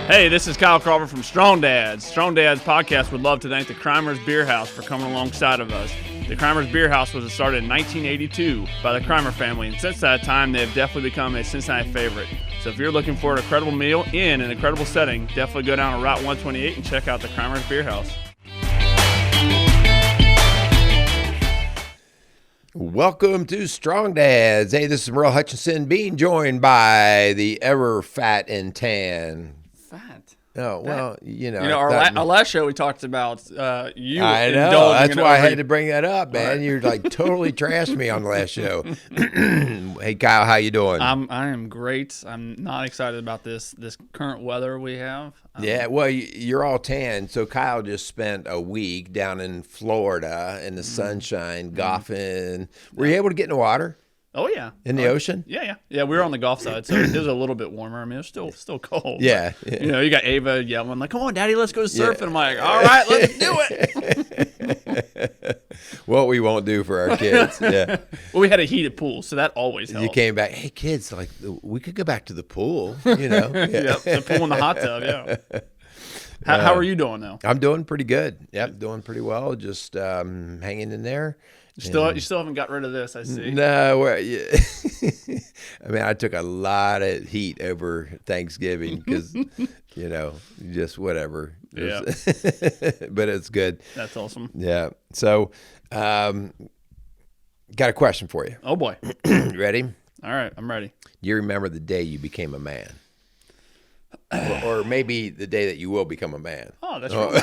Hey, this is Kyle Crawford from Strong Dads. Strong Dads podcast would love to thank the Crimers Beer House for coming alongside of us. The Crimers Beer House was started in 1982 by the Crimer family, and since that time, they have definitely become a Cincinnati favorite. So if you're looking for an incredible meal in an incredible setting, definitely go down to Route 128 and check out the Crimers Beer House. Welcome to Strong Dads. Hey, this is Merle Hutchinson, being joined by the ever fat and tan. Fat? Oh, well, our last show we talked about you. I know. That's why I had to bring that up, man. Right. You're like totally trashed me on the last show. Hey, Kyle, how you doing? I am great. I'm not excited about this current weather we have. Yeah, well, you're all tan. So Kyle just spent a week down in Florida in the sunshine, golfing. Were you able to get in the water? Oh, yeah. In the ocean? Yeah. We were on the Gulf side, so it was a little bit warmer. I mean, it was still cold. Yeah. But, you got Ava yelling, like, come on, Daddy, let's go surfing. Yeah. I'm like, all right, let's do it. What we won't do for our kids. Yeah. Well, we had a heated pool, so that always helped. You came back, hey, kids, like, we could go back to the pool, Yeah. Yep, the pool and the hot tub, yeah. How are you doing now? I'm doing pretty good. Yep, doing pretty well. Just hanging in there. You still haven't got rid of this, I see. No, I mean, I took a lot of heat over Thanksgiving because, just whatever. Yeah. But it's good. That's awesome. Yeah. So, got a question for you. Oh, boy. Ready? All right, I'm ready. Do you remember the day you became a man? Or maybe the day that you will become a man. Oh, that's right.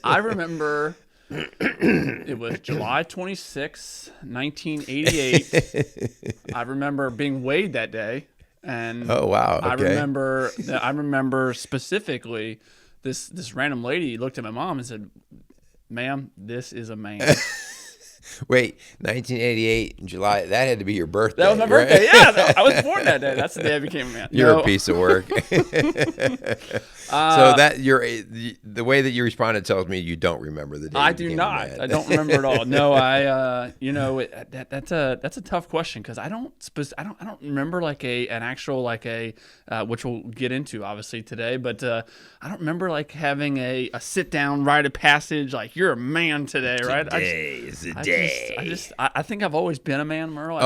I remember... It was July 26, 1988. I remember being weighed that day, and oh wow! Okay. I remember specifically this random lady looked at my mom and said, "Ma'am, this is a man." Wait, 1988 in July, that had to be your birthday. That was my birthday, right? Yeah. I was born that day. That's the day I became a man. You're a piece of work. So the way that you responded tells me you don't remember the day I you do became not. a man. I don't remember at all. No, that's a tough question because I don't remember like an actual which we'll get into obviously today, but I don't remember like having a sit down rite of passage like you're a man today, right? Today is the day. I think I've always been a man, Merle.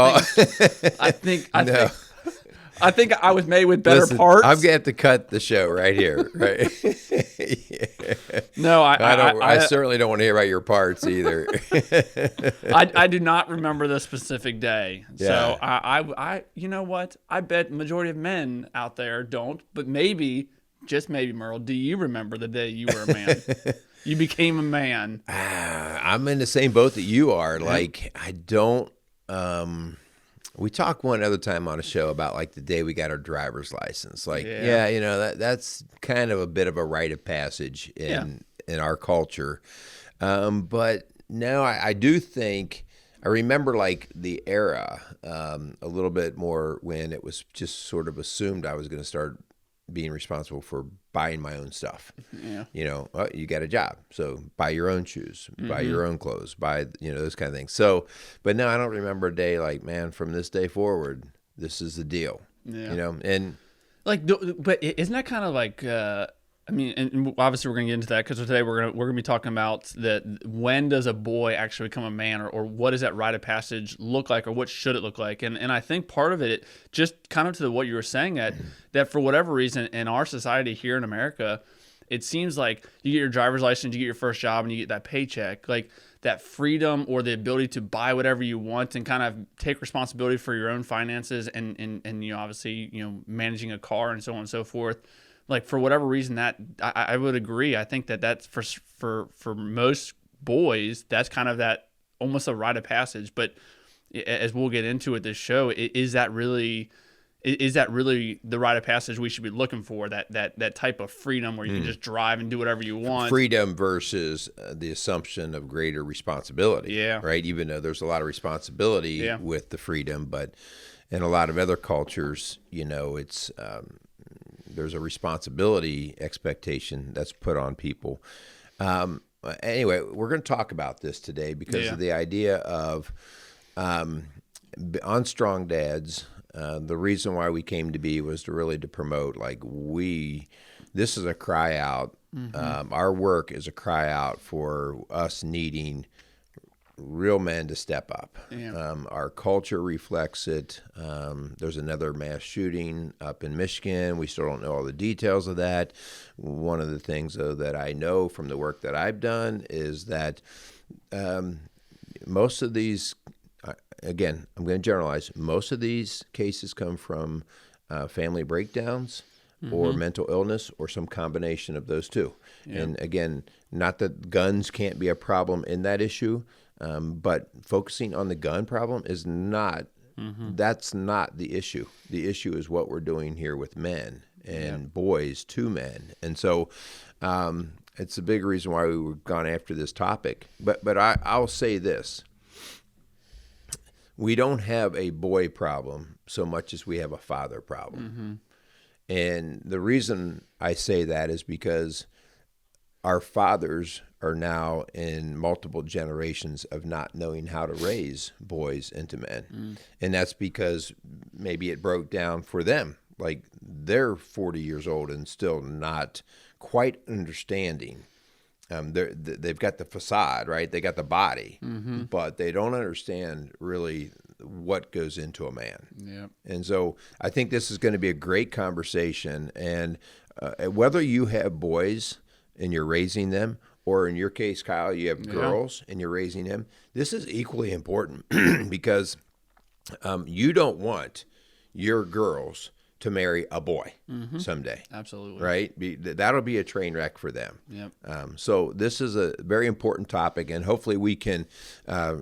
I think I was made with better parts. I'm gonna have to cut the show right here, right? Yeah. No, I certainly don't want to hear about your parts either. I do not remember the specific day. Yeah. So I you know what? I bet majority of men out there don't, but maybe, just maybe, Merle, do you remember the day you were a man? You became a man. I'm in the same boat that you are. Like, I don't. We talked one other time on a show about like the day we got our driver's license. Like, that's kind of a bit of a rite of passage in our culture. But no, I do think I remember like the era a little bit more when it was just sort of assumed I was going to start being responsible for buying my own stuff. Yeah. You got a job, so buy your own shoes, buy your own clothes, buy, those kind of things. So, but no, I don't remember a day like, man, from this day forward, this is the deal. Yeah. And like, but isn't that kind of like, and obviously we're going to get into that because today we're going to be talking about that. When does a boy actually become a man, or what does that rite of passage look like, or what should it look like? And I think part of it just kind of to what you were saying that for whatever reason in our society here in America, it seems like you get your driver's license, you get your first job, and you get that paycheck, like that freedom or the ability to buy whatever you want and kind of take responsibility for your own finances and obviously managing a car and so on and so forth. Like, for whatever reason, that I would agree. I think that's for most boys, that's kind of that almost a rite of passage. But as we'll get into it this show, is that really the rite of passage we should be looking for? That type of freedom where you can just drive and do whatever you want. Freedom versus the assumption of greater responsibility. Yeah. Right. Even though there's a lot of responsibility with the freedom, but in a lot of other cultures, it's. There's a responsibility expectation that's put on people. Anyway, we're going to talk about this today because of the idea of on Strong Dads, The reason why we came to be was to promote, like, this is a cry out. Our work is a cry out for us needing real men to step up. Yeah. Our culture reflects it. There's another mass shooting up in Michigan. We still don't know all the details of that. One of the things, though, that I know from the work that I've done is that most of these, again, I'm going to generalize, most of these cases come from family breakdowns or mental illness or some combination of those two. Yeah. And again, not that guns can't be a problem in that issue, but focusing on the gun problem is not, that's not the issue. The issue is what we're doing here with men and boys to men. And so it's a big reason why we were gone after this topic. But I'll say this. We don't have a boy problem so much as we have a father problem. And the reason I say that is because our fathers are now in multiple generations of not knowing how to raise boys into men. And that's because maybe it broke down for them. Like, they're 40 years old and still not quite understanding. They've got the facade, right? They got the body, but they don't understand really what goes into a man. Yeah. And so I think this is going to be a great conversation. And whether you have boys and you're raising them, or in your case, Kyle, you have girls and you're raising them, this is equally important because you don't want your girls to marry a boy someday. Absolutely. Right? That'll be a train wreck for them. Yep. So this is a very important topic, and hopefully we can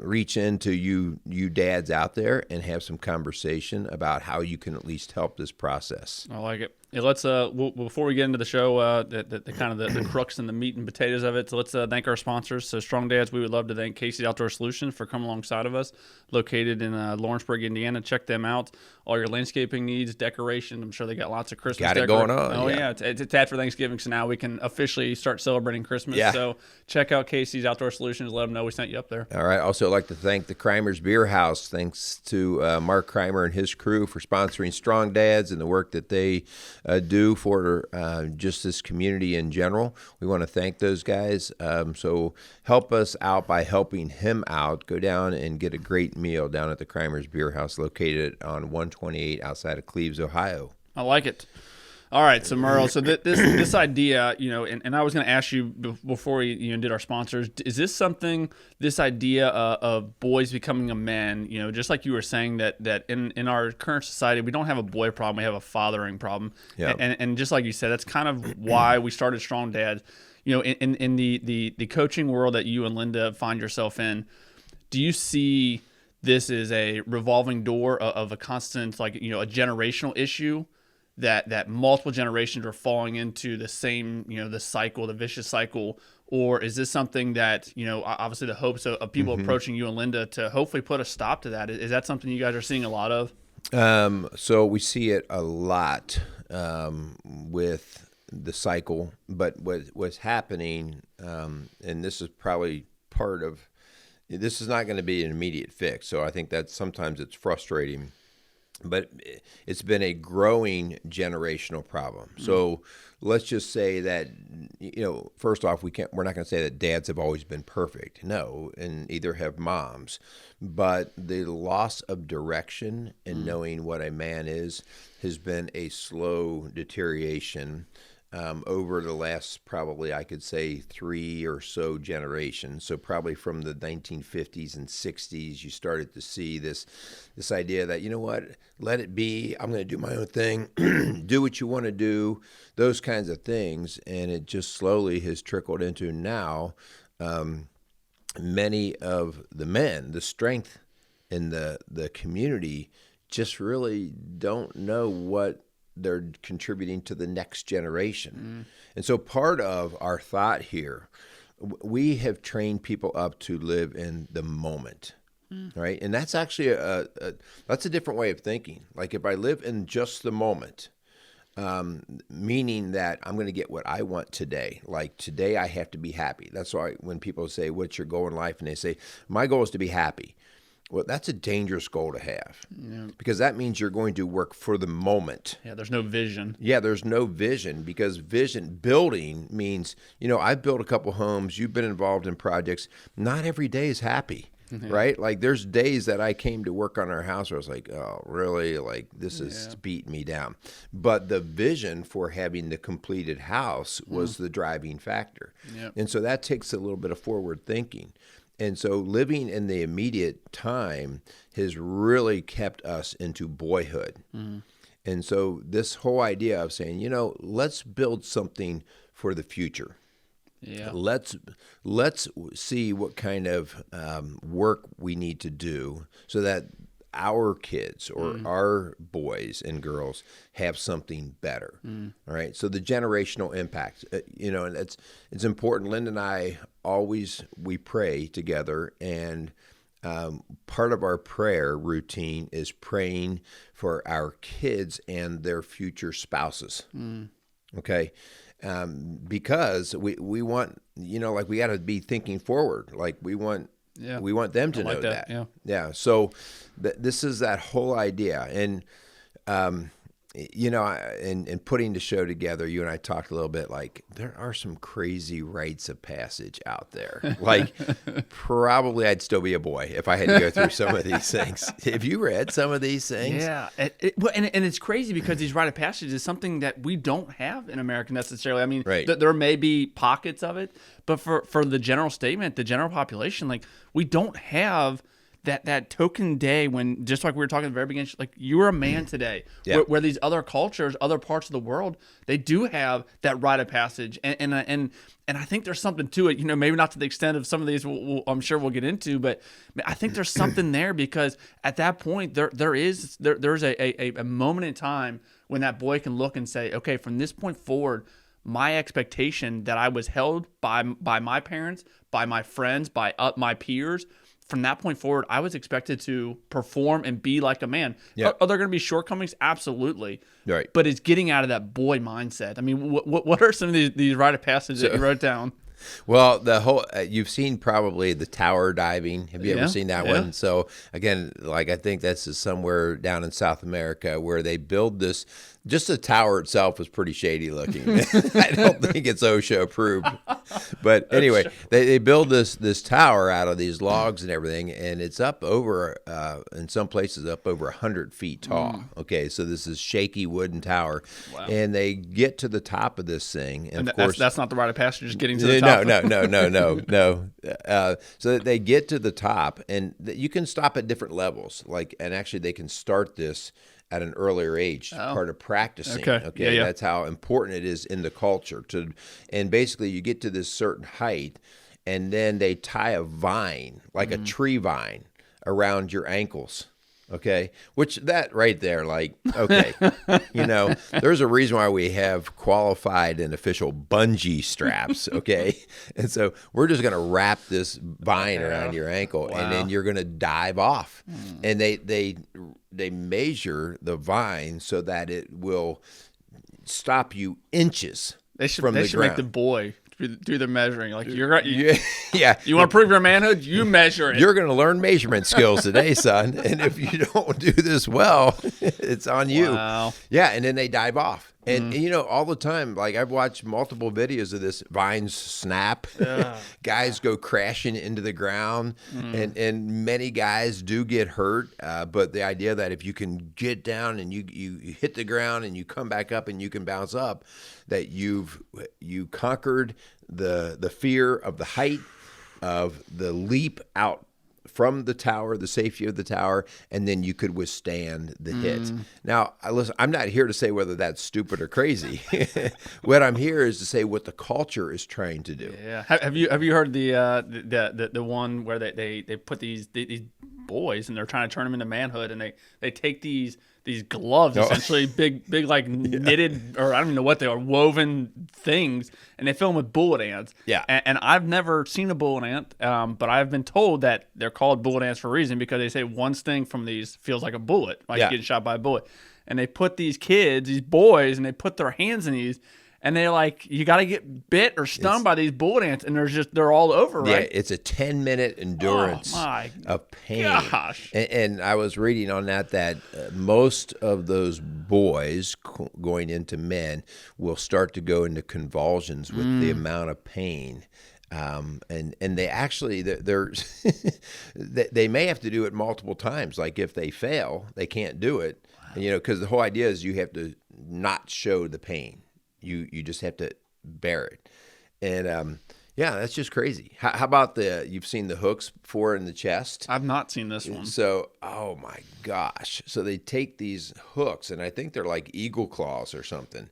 reach into you dads out there and have some conversation about how you can at least help this process. I like it. Yeah, let's before we get into the show, the kind of the crux and the meat and potatoes of it. So let's thank our sponsors. So Strong Dads, we would love to thank Casey's Outdoor Solutions for coming alongside of us, located in Lawrenceburg, Indiana. Check them out. All your landscaping needs, decoration. I'm sure they got lots of Christmas. Got it going on. Oh yeah, it's after Thanksgiving, so now we can officially start celebrating Christmas. Yeah. So check out Casey's Outdoor Solutions. Let them know we sent you up there. All right. Also, I'd like to thank the Crimer's Beer House. Thanks to Mark Crimer and his crew for sponsoring Strong Dads and the work that they do for just this community in general. We want to thank those guys. So help us out by helping him out. Go down and get a great meal down at the Crimer's Beer House located on 128 outside of Cleves, Ohio. I like it. All right, so Merle, so this idea, and I was going to ask you before we did our sponsors, is this something, this idea of boys becoming a man, just like you were saying that in our current society, we don't have a boy problem, we have a fathering problem. Yeah. And just like you said, that's kind of why we started Strong Dads. In the coaching world that you and Linda find yourself in, do you see this as a revolving door of a constant, a generational issue? That multiple generations are falling into the same, the cycle, the vicious cycle? Or is this something that, obviously the hopes of people approaching you and Linda to hopefully put a stop to that? Is that something you guys are seeing a lot of? So we see it a lot with the cycle, but what's happening, and this is probably part of, this is not going to be an immediate fix. So I think that sometimes it's frustrating. But it's been a growing generational problem. So let's just say that, first off, we're not going to say that dads have always been perfect. No, and either have moms. But the loss of direction in knowing what a man is has been a slow deterioration over the last, probably I could say 3 or so generations. So probably from the 1950s and 60s, you started to see this idea that, let it be. I'm going to do my own thing. Do what you want to do, those kinds of things. And it just slowly has trickled into now many of the men, the strength in the community just really don't know what they're contributing to the next generation. And so part of our thought here, we have trained people up to live in the moment, right? And that's actually that's a different way of thinking. Like, if I live in just the moment, meaning that I'm going to get what I want today. Like, today I have to be happy. That's why when people say, what's your goal in life? And they say, my goal is to be happy. Well, that's a dangerous goal to have because that means you're going to work for the moment. Yeah, there's no vision. Yeah, there's no vision because vision building means, I've built a couple homes. You've been involved in projects. Not every day is happy, right? Like there's days that I came to work on our house where I was like, oh, really? Like this is beating me down. But the vision for having the completed house was the driving factor. Yep. And so that takes a little bit of forward thinking. And so living in the immediate time has really kept us into boyhood. And so this whole idea of saying, let's build something for the future. Yeah. Let's see what kind of work we need to do so that our kids or our boys and girls have something better. All right. So the generational impact, and it's important. Linda and I we pray together, and part of our prayer routine is praying for our kids and their future spouses. Okay. Because we want, like we got to be thinking forward. Like we want them to know that. Yeah. So this is that whole idea. And, in putting the show together, you and I talked a little bit, like there are some crazy rites of passage out there. Like probably I'd still be a boy if I had to go through some of these things. Have you read some of these things? Yeah. And it's crazy because these rite of passage is something that we don't have in America necessarily. I mean, there may be pockets of it, but for the general statement, the general population, like we don't have that token day when, just like we were talking at the very beginning, like you're a man today, where these other cultures, other parts of the world, they do have that rite of passage, and I think there's something to it. Maybe not to the extent of some of these I'm sure we'll get into, but I think there's something there because at that point there's a moment in time when that boy can look and say, okay, from this point forward, my expectation that I was held by my parents, by my friends, by my peers. From that point forward, I was expected to perform and be like a man. Yep. Are there going to be shortcomings? Absolutely. Right. But it's getting out of that boy mindset. I mean, what are some of these rite of passage that you wrote down? Well, the whole you've seen probably the tower diving. Have you ever seen that one? So again, like I think that's somewhere down in South America where they build this. Just the tower itself was pretty shady looking. I don't think it's OSHA approved. But anyway, they build this tower out of these logs and everything, and it's up over, in some places, up over 100 feet tall. Okay, so this is shaky wooden tower. Wow. And they get to the top of this thing. And of course, that's not the rite of passage, just getting to the top. No. So they get to the top, and you can stop at different levels. And actually they can start this at an earlier age, part of practicing. Okay. That's how important it is in the culture. And basically you get to this certain height, and then they tie a vine, like a tree vine, around your ankles. Okay, which that right there, like, okay, there's a reason why we have qualified and official bungee straps. Okay, and so we're just gonna wrap this vine around your ankle, and then you're gonna dive off, and they measure the vine so that it will stop you inches from the ground. They should make the boy do the measuring. Like you want to prove your manhood, you measure it. You're going to learn measurement skills today, son. And if you don't do this well, it's on you. Wow. Yeah, and then they dive off. And all the time, like I've watched multiple videos of this, vines snap, guys go crashing into the ground, and many guys do get hurt. But the idea that if you can get down and you hit the ground and you come back up and you can bounce up, that you conquered the fear of the height, of the leap out from the tower, the safety of the tower, and then you could withstand the hit. Now, listen, I'm not here to say whether that's stupid or crazy. What I'm here is to say what the culture is trying to do. Yeah. Have you heard the one where they put these boys and they're trying to turn them into manhood, and they take these gloves, essentially big like knitted, or I don't even know what they are, woven things, and they fill them with bullet ants. Yeah. And I've never seen a bullet ant, but I've been told that they're called bullet ants for a reason, because they say one sting from these feels like a bullet, like getting shot by a bullet. And they put these kids, these boys, and they put their hands in these, and they're like, you got to get bit or stung by these bullet ants, and they're all over, right? Yeah, it's a 10-minute endurance of pain. Gosh. And I was reading on that most of those boys going into men will start to go into convulsions with the amount of pain. And they actually they may have to do it multiple times. Like if they fail, they can't do it. Wow. Because the whole idea is you have to not show the pain. You just have to bear it. And yeah, that's just crazy. How about you've seen the hooks before in the chest? I've not seen this one. So, oh my gosh. So they take these hooks, and I think they're like eagle claws or something,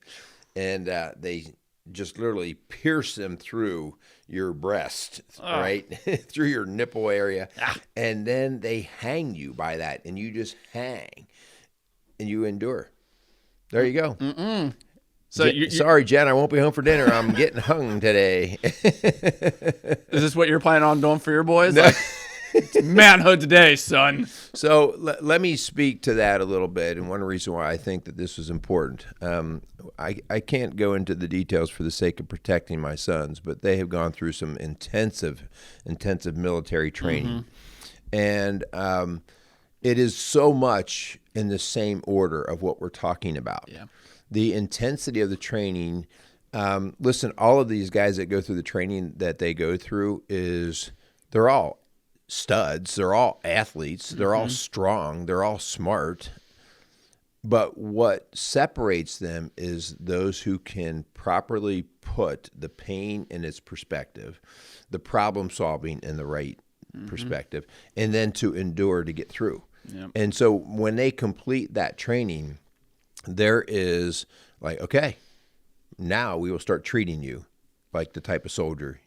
and they just literally pierce them through your breast, right? Through your nipple area. And then they hang you by that, and you just hang, and you endure. There you go. Mm-mm. So sorry, Jen, I won't be home for dinner. I'm getting hung today. Is this what you're planning on doing for your boys? No. Like, manhood today, son. So let me speak to that a little bit, and one reason why I think that this was important. I can't go into the details for the sake of protecting my sons, but they have gone through some intensive military training. And it is so much in the same order of what we're talking about. Yeah. The intensity of the training, listen, all of these guys that go through the training that they go through they're all studs, they're all athletes, they're all strong, they're all smart. But what separates them is those who can properly put the pain in its perspective, the problem solving in the right perspective, and then to endure to get through. Yep. And so when they complete that training, there is like, okay, now we will start treating you like the type of soldier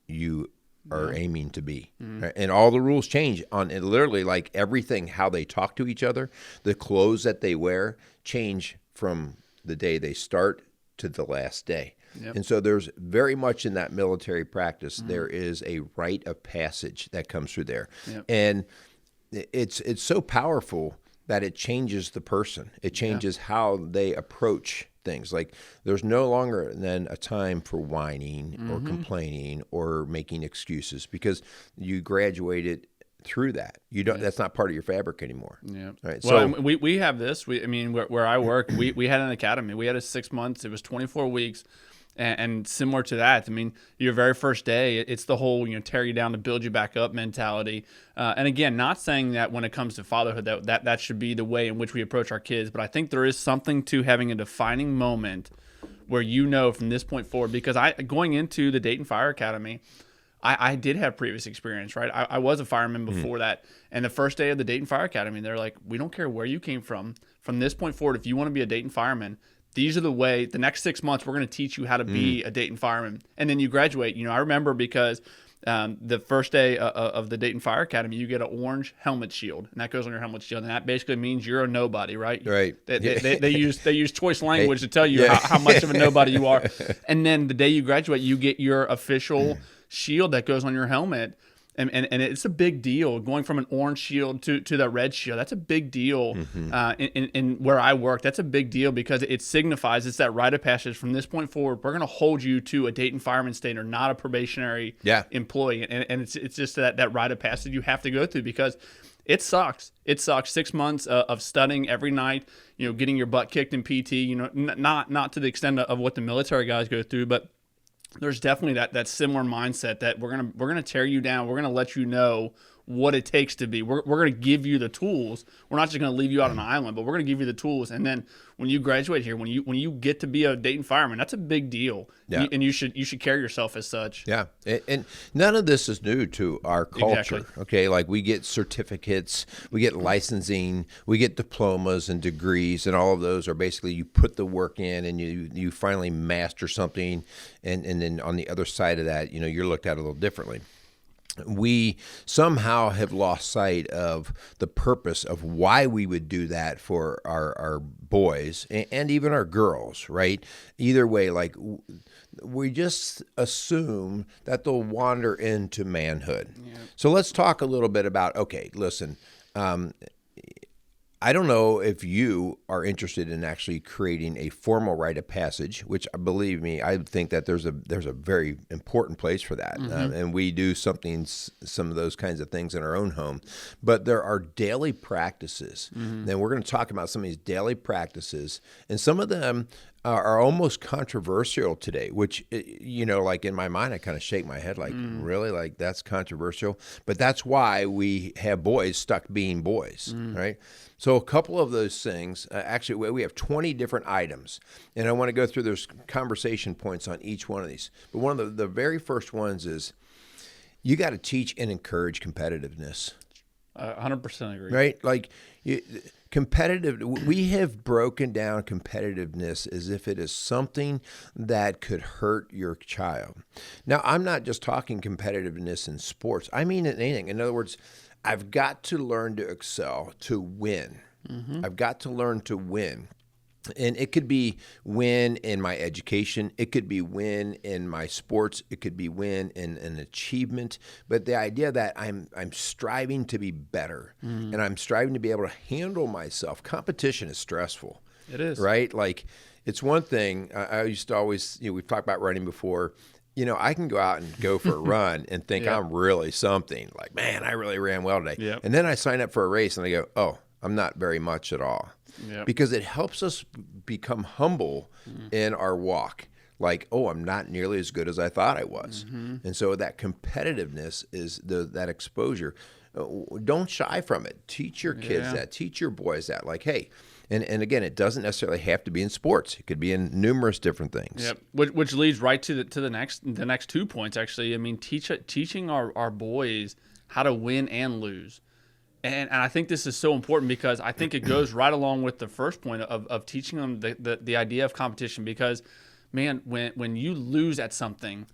you are aiming to be. Right? And all the rules change on it, literally like everything, how they talk to each other, the clothes that they wear change from the day they start to the last day. Yep. And so there's very much in that military practice, there is a rite of passage that comes through there. Yep. And it's so powerful that it changes the person. It changes how they approach things. Like there's no longer then a time for whining or complaining or making excuses, because you graduated through that. You don't. That's not part of your fabric anymore. Yeah. Right. Well, so we have this. Where I work, we had an academy. We had a 6 months. It was 24 weeks. And similar to that, I mean, your very first day, it's the whole, tear you down to build you back up mentality. And again, not saying that when it comes to fatherhood, that should be the way in which we approach our kids. But I think there is something to having a defining moment where from this point forward, because going into the Dayton Fire Academy, I did have previous experience, right? I was a fireman before that. And the first day of the Dayton Fire Academy, they're like, we don't care where you came from. From this point forward, if you want to be a Dayton fireman, these are the next 6 months, we're going to teach you how to be a Dayton fireman. And then you graduate. I remember because the first day of the Dayton Fire Academy, you get an orange helmet shield, and that goes on your helmet shield. And that basically means you're a nobody, right? Right. They use choice language to tell you how much of a nobody you are. And then the day you graduate, you get your official shield that goes on your helmet. And it's a big deal going from an orange shield to the red shield. That's a big deal in where I work. That's a big deal because it signifies it's that rite of passage. From this point forward, we're going to hold you to a Dayton fireman standard, not a probationary employee. And it's just that rite of passage you have to go through, because it sucks. It sucks. 6 months of studying every night, getting your butt kicked in PT, not to the extent of what the military guys go through, but there's definitely that similar mindset that we're gonna tear you down. We're gonna let you know what it takes to be. We're gonna give you the tools. We're not just gonna leave you out on an island, but we're gonna give you the tools. And then when you graduate here, when you get to be a Dayton fireman, that's a big deal. Yeah. And you should carry yourself as such. Yeah. And none of this is new to our culture. Exactly. Okay, like we get certificates, we get licensing, we get diplomas and degrees, and all of those are basically you put the work in and you finally master something, and then on the other side of that, you're looked at a little differently. We somehow have lost sight of the purpose of why we would do that for our boys and even our girls, right? Either way, like we just assume that they'll wander into manhood. Yeah. So let's talk a little bit about, okay, listen, I don't know if you are interested in actually creating a formal rite of passage, which, believe me, I think that there's a very important place for that, and we do some of those kinds of things in our own home. But there are daily practices, and we're going to talk about some of these daily practices, and some of them are almost controversial today, which, like in my mind, I kind of shake my head like, really? Like, that's controversial? But that's why we have boys stuck being boys, right? So a couple of those things, actually, we have 20 different items, and I want to go through those conversation points on each one of these. But one of the very first ones is you got to teach and encourage competitiveness. 100% agree. Right? Like, we have broken down competitiveness as if it is something that could hurt your child. Now, I'm not just talking competitiveness in sports. I mean in anything. In other words, I've got to learn to excel, to win. I've got to learn to win. And it could be win in my education. It could be win in my sports. It could be win in an achievement. But the idea that I'm striving to be better and I'm striving to be able to handle myself. Competition is stressful. It is. Right? Like, it's one thing. I used to always, we've talked about running before. I can go out and go for a run and think I'm really something. Like, man, I really ran well today. Yep. And then I sign up for a race and I go, oh, I'm not very much at all. Yep. Because it helps us become humble in our walk. Like, oh, I'm not nearly as good as I thought I was. And so that competitiveness is that exposure. Don't shy from it. Teach your kids that. Teach your boys that. Like, hey, and again, it doesn't necessarily have to be in sports. It could be in numerous different things. Yep. Which leads right to the next 2 points. Actually, I mean, teaching our boys how to win and lose. And I think this is so important because I think it goes right along with the first point of teaching them the idea of competition. Because, man, when you lose at something,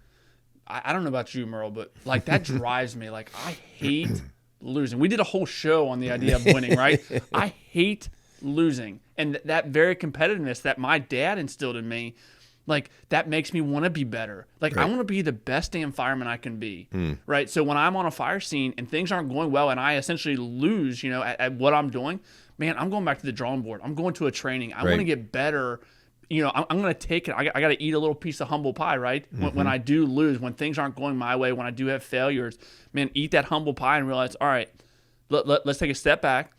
I don't know about you, Merle, but like that drives me. Like, I hate losing. We did a whole show on the idea of winning, right? I hate losing, and that very competitiveness that my dad instilled in me. Like, that makes me want to be better. Like, right. I want to be the best damn fireman I can be, right? So when I'm on a fire scene and things aren't going well and I essentially lose, at what I'm doing, man, I'm going back to the drawing board. I'm going to a training. I want to get better. I'm going to take it. I got to eat a little piece of humble pie, right? When I do lose, when things aren't going my way, when I do have failures, man, eat that humble pie and realize, all right, let's take a step back.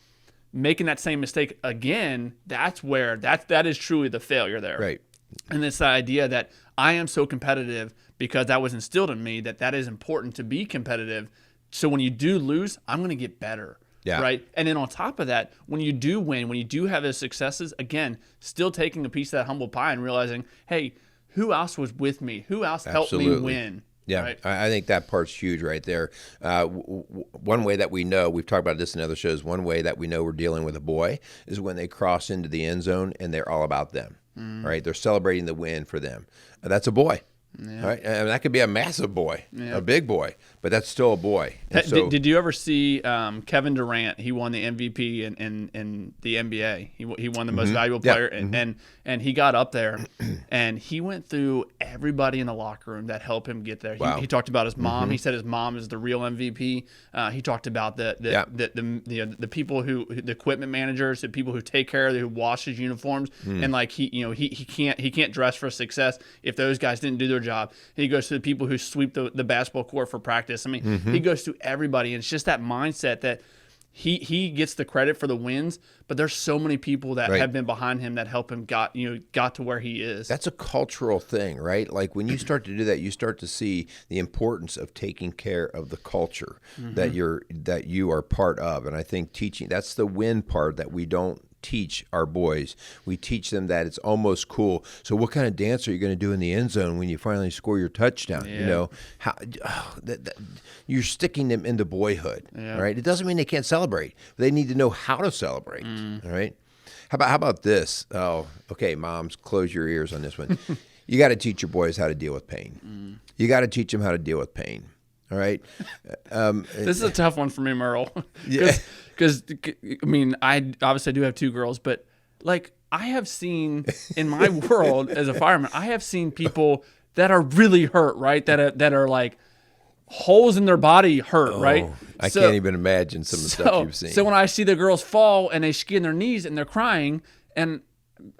Making that same mistake again, that is truly the failure there. Right. And it's the idea that I am so competitive because that was instilled in me that is important to be competitive. So when you do lose, I'm going to get better. Yeah. Right. And then on top of that, when you do win, when you do have those successes, again, still taking a piece of that humble pie and realizing, hey, who else was with me? Who else helped me win? Yeah, right? I think that part's huge right there. One way that we know, we've talked about this in other shows, one way that we know we're dealing with a boy is when they cross into the end zone and they're all about them. Right? They're celebrating the win for them. That's a boy. Yeah. Right? And that could be a massive boy, a big boy, but that's still a boy. Did you ever see Kevin Durant? He won the MVP in the NBA. He won the most valuable player, and he got up there, and he went through everybody in the locker room that helped him get there. He talked about his mom. He said his mom is the real MVP. He talked about the people the equipment managers, the people who take care of, who wash his uniforms, and like he can't dress for success if those guys didn't do their job. He goes to the people who sweep the basketball court for practice. I mean, he goes to everybody, and it's just that mindset that he gets the credit for the wins, but there's so many people that have been behind him that help him got to where he is. That's a cultural thing, right? Like when you start to do that, you start to see the importance of taking care of the culture that you are part of. And I think teaching, that's the win part that we don't teach our boys. We teach them that it's almost cool. So what kind of dance are you going to do in the end zone when you finally score your touchdown? Yeah. You're sticking them into boyhood, right? It doesn't mean they can't celebrate. They need to know how to celebrate, all right? How about this? Oh, okay, moms, close your ears on this one. You got to teach your boys how to deal with pain. You got to teach them how to deal with pain. All right. This is a tough one for me, Merle. Because I mean, I obviously do have two girls, but like I have seen in my world as a fireman, I have seen people that are really hurt, right? That are like holes in their body hurt, right? I can't even imagine some of the stuff you've seen. So when I see the girls fall and they skin their knees and they're crying, and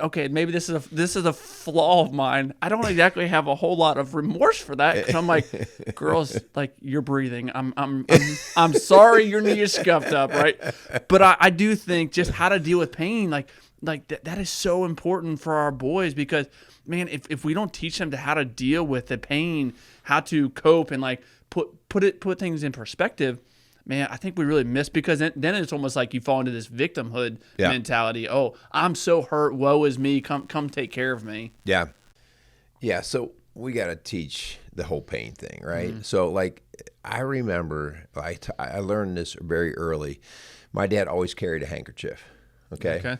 okay, maybe this is a flaw of mine. I don't exactly have a whole lot of remorse for that, because I'm like, girls, like, you're breathing. I'm sorry your knee is scuffed up, right? But I do think just how to deal with pain, like that is so important for our boys, because man, if we don't teach them how to deal with the pain, how to cope, and like put things in perspective, man, I think we really miss, because then it's almost like you fall into this victimhood mentality. Oh, I'm so hurt. Woe is me. Come take care of me. Yeah. Yeah. So we got to teach the whole pain thing, right? So like, I remember I learned this very early. My dad always carried a handkerchief. Okay.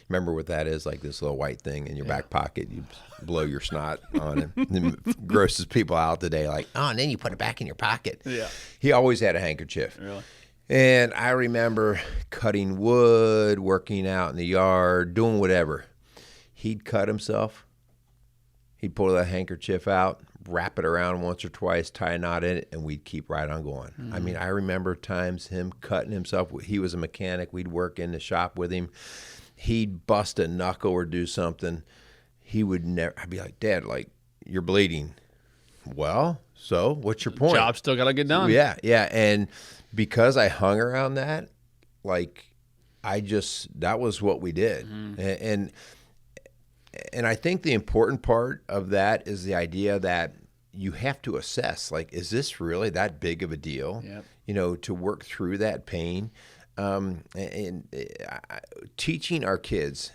Remember what that is? Like this little white thing in your back pocket. You blow your snot on it. It grosses people out today. Like, oh, and then you put it back in your pocket. Yeah. He always had a handkerchief. Really? And I remember cutting wood, working out in the yard, doing whatever. He'd cut himself. He'd pull that handkerchief out, wrap it around once or twice, tie a knot in it, and we'd keep right on going. I mean, I remember times him cutting himself. He was a mechanic. We'd work in the shop with him. He'd bust a knuckle or do something. He would never. I'd be like, Dad, like, you're bleeding. Well, so what's your point? Job still got to get done. Yeah. And because I hung around that, like, that was what we did. And I think the important part of that is the idea that you have to assess, like, is this really that big of a deal? Yep. To work through that pain. Teaching our kids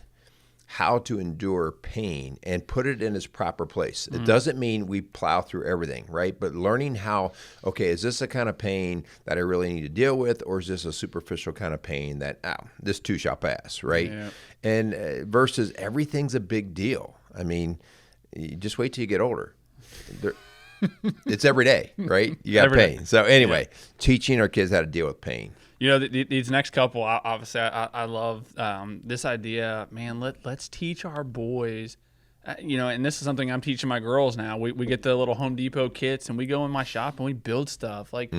how to endure pain and put it in its proper place. It doesn't mean we plow through everything, right? But learning how, okay, is this a kind of pain that I really need to deal with, or is this a superficial kind of pain that, this too shall pass, right? Yeah. And versus everything's a big deal. I mean, you just wait till you get older. It's every day, right? You got pain. So anyway, teaching our kids how to deal with pain. These next couple, obviously, I love this idea. Man, let's teach our boys. And this is something I'm teaching my girls now. We get the little Home Depot kits, and we go in my shop and we build stuff. Like,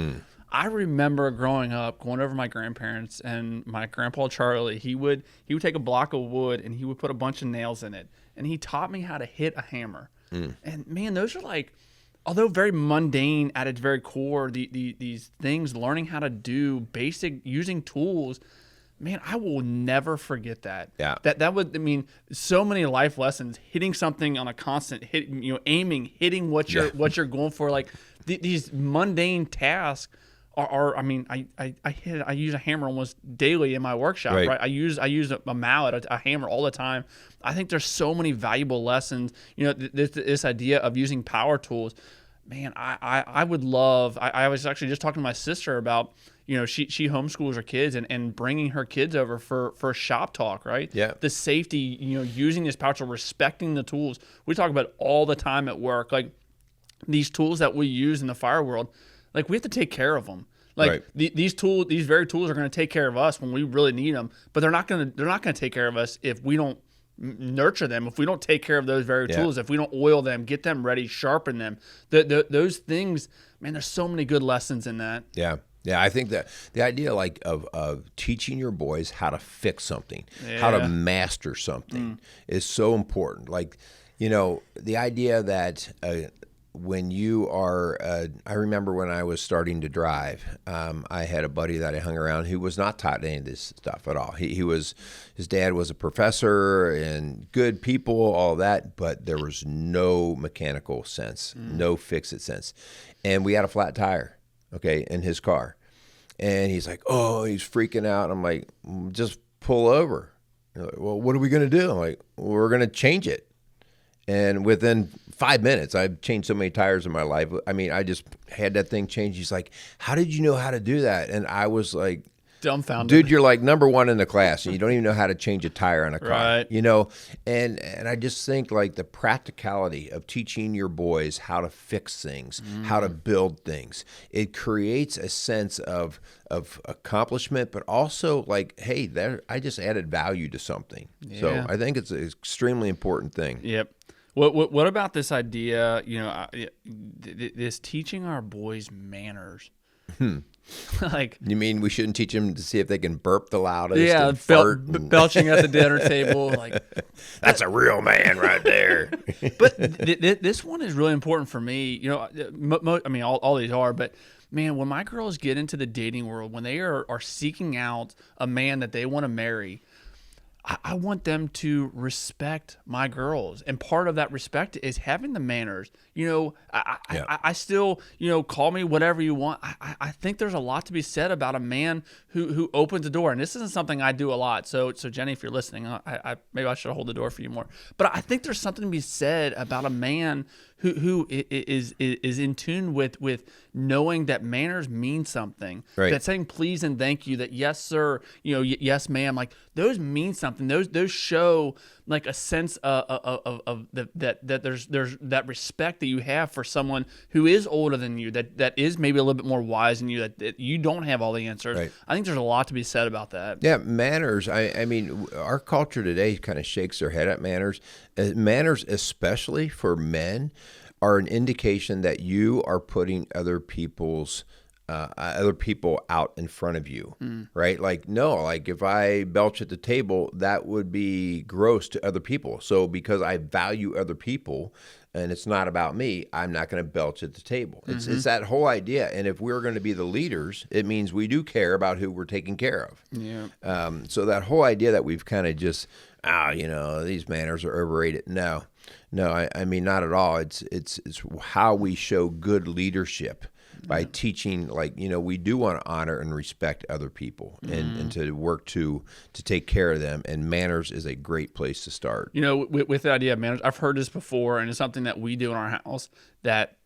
I remember growing up, going over to my grandparents, and my grandpa Charlie. He would take a block of wood and he would put a bunch of nails in it, and he taught me how to hit a hammer. And man, those are like, although very mundane at its very core, these things, learning how to do basic, using tools, man, I will never forget that. Yeah. That would, I mean, so many life lessons, hitting something on a constant hit, aiming, hitting what you're going for. Like these mundane tasks are I mean, I use a hammer almost daily in my workshop, right? I use a mallet, a hammer all the time. I think there's so many valuable lessons. This idea of using power tools. Man, I would love. I was actually just talking to my sister about, she homeschools her kids and bringing her kids over for shop talk, right? Yeah. The safety, using this power tool, respecting the tools. We talk about all the time at work, like these tools that we use in the fire world. Like, we have to take care of them. Like these very tools are going to take care of us when we really need them, but they're not going to take care of us if we don't nurture them, if we don't take care of those very tools, if we don't oil them, get them ready, sharpen them. Those things, man, there's so many good lessons in that. Yeah. Yeah, I think that the idea of teaching your boys how to fix something, how to master something is so important. Like, the idea that when you are, I remember when I was starting to drive, I had a buddy that I hung around who was not taught any of this stuff at all. His dad was a professor and good people, all that, but there was no mechanical sense, no fix-it sense. And we had a flat tire, in his car. And he's like, oh, he's freaking out. I'm like, just pull over. Like, well, what are we going to do? I'm like, we're going to change it. And within 5 minutes, I've changed so many tires in my life. I mean, I just had that thing changed. He's like, how did you know how to do that? And I was like, dumbfounded. Dude, you're like number one in the class, and you don't even know how to change a tire on a car. Right. And I just think like the practicality of teaching your boys how to fix things, how to build things, it creates a sense of accomplishment, but also like, hey, I just added value to something. Yeah. So I think it's an extremely important thing. Yep. What about this idea? This teaching our boys manners. Like, you mean we shouldn't teach them to see if they can burp the loudest? Yeah, and fart and... belching at the dinner table. Like, that's a real man right there. But this one is really important for me. I mean, all these are, but man, when my girls get into the dating world, when they are seeking out a man that they want to marry, I want them to respect my girls. And part of that respect is having the manners. I still, call me whatever you want. I think there's a lot to be said about a man who opens the door. And this isn't something I do a lot. So Jenny, if you're listening, maybe I should hold the door for you more. But I think there's something to be said about a man who is in tune with knowing that manners mean something. Right. That saying please and thank you, that yes sir, yes ma'am, like those mean something. Those show like a sense of that there's that respect that you have for someone who is older than you, that is maybe a little bit more wise than you, that you don't have all the answers. Right. I think there's a lot to be said about that. Yeah, manners. I mean, our culture today kind of shakes their head at manners. Manners, especially for men, are an indication that you are putting other people out in front of you, right? Like, no, like if I belch at the table, that would be gross to other people. So because I value other people and it's not about me, I'm not going to belch at the table. It's that whole idea. And if we're going to be the leaders, it means we do care about who we're taking care of. Yeah. So that whole idea that we've kind of just, these manners are overrated. No, I mean, not at all. It's how we show good leadership by teaching, like, we do want to honor and respect other people and to work to take care of them. And manners is a great place to start. With the idea of manners, I've heard this before, and it's something that we do in our house, that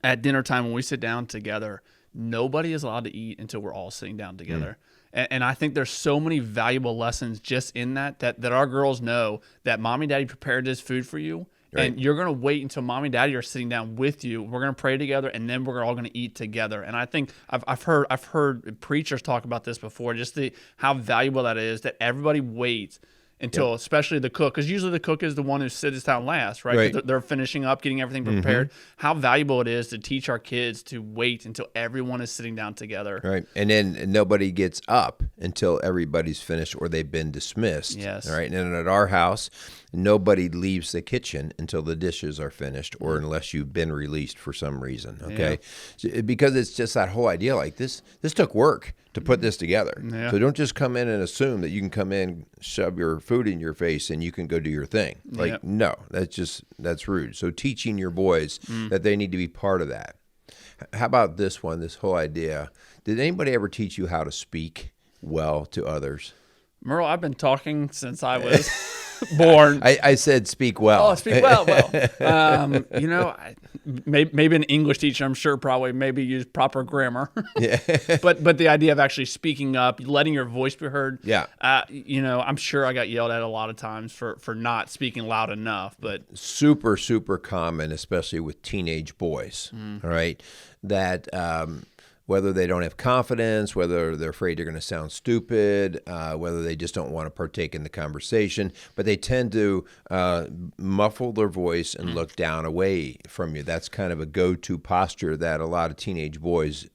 at dinner time when we sit down together, nobody is allowed to eat until we're all sitting down together. And I think there's so many valuable lessons just in that our girls know that mommy and daddy prepared this food for you. Right. And you're going to wait until mommy and daddy are sitting down with you. We're going to pray together, and then we're all going to eat together. And I think I've heard preachers talk about this before, just how valuable that is, that everybody waits until, especially the cook, because usually the cook is the one who sits down last, right? They're finishing up, getting everything prepared. How valuable it is to teach our kids to wait until everyone is sitting down together. Right. And then nobody gets up until everybody's finished or they've been dismissed. Yes. All right. And then at our house, nobody leaves the kitchen until the dishes are finished or unless you've been released for some reason. Okay. Yeah. Because it's just that whole idea, like this took work to put this together. Yeah. So don't just come in and assume that you can come in, shove your food in your face, and you can go do your thing. Like, no, that's rude. So teaching your boys that they need to be part of that. How about this one, this whole idea? Did anybody ever teach you how to speak well to others? Merle, I've been talking since I was born. I said speak well. Oh, speak well. Maybe an English teacher, I'm sure, probably maybe use proper grammar. Yeah. But the idea of actually speaking up, letting your voice be heard. Yeah. I'm sure I got yelled at a lot of times for not speaking loud enough. But super, super common, especially with teenage boys. All right, that. Whether they don't have confidence, whether they're afraid they're going to sound stupid, whether they just don't want to partake in the conversation, but they tend to muffle their voice and look down away from you. That's kind of a go-to posture that a lot of teenage boys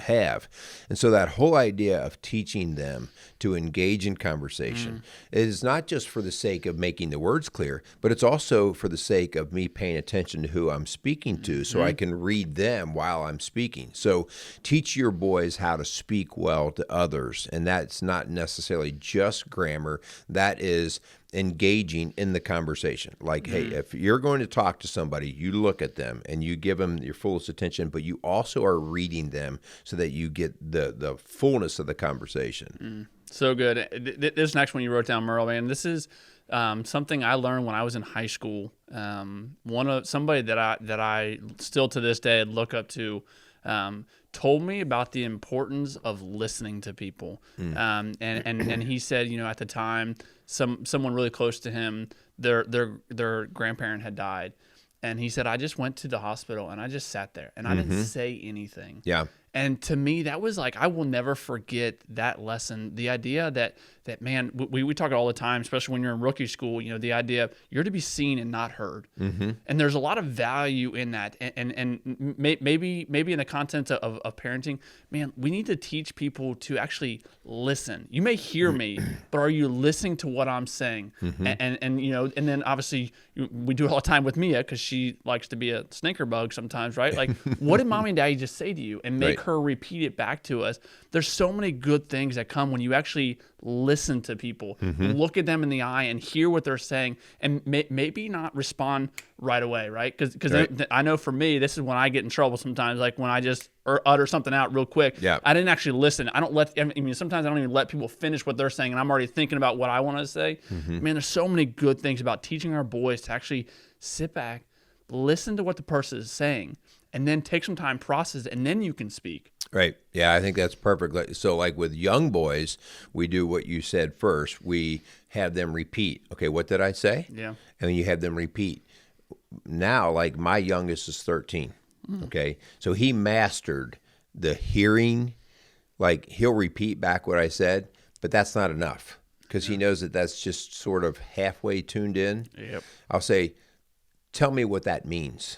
have. And so that whole idea of teaching them to engage in conversation is not just for the sake of making the words clear, but it's also for the sake of me paying attention to who I'm speaking to so I can read them while I'm speaking. So teach your boys how to speak well to others. And that's not necessarily just grammar. That is engaging in the conversation. Like, hey, if you're going to talk to somebody, you look at them and you give them your fullest attention, but you also are reading them so that you get the fullness of the conversation. So good. This next one you wrote down, Merle, man, this is something I learned when I was in high school. Somebody that I still to this day look up to, told me about the importance of listening to people. And he said, at the time, someone really close to him, their grandparent had died. And he said, I just went to the hospital and I just sat there and I didn't say anything. Yeah. And to me, that was like, I will never forget that lesson. The idea that man, we talk all the time, especially when you're in rookie school, the idea you're to be seen and not heard. And there's a lot of value in that. And maybe in the context of parenting, man, we need to teach people to actually listen. You may hear me, but are you listening to what I'm saying? And then obviously we do it all the time with Mia, because she likes to be a stinker bug sometimes, right? Like, what did mommy and daddy just say to you? And make her repeat it back to us. There's so many good things that come when you actually listen to people, look at them in the eye and hear what they're saying, and maybe not respond right away, right? Because I know for me, this is when I get in trouble sometimes, like when I just utter something out real quick. I didn't actually listen. Sometimes I don't even let people finish what they're saying, and I'm already thinking about what I want to say. Man, there's so many good things about teaching our boys to actually sit back, listen to what the person is saying, and then take some time, process it, and then you can speak. Right. Yeah, I think that's perfect. So like with young boys, we do what you said first. We have them repeat. Okay, what did I say? Yeah. And you have them repeat. Now, like my youngest is 13. Okay. So he mastered the hearing. Like he'll repeat back what I said, but that's not enough, because he knows that that's just sort of halfway tuned in. Yep. I'll say, tell me what that means.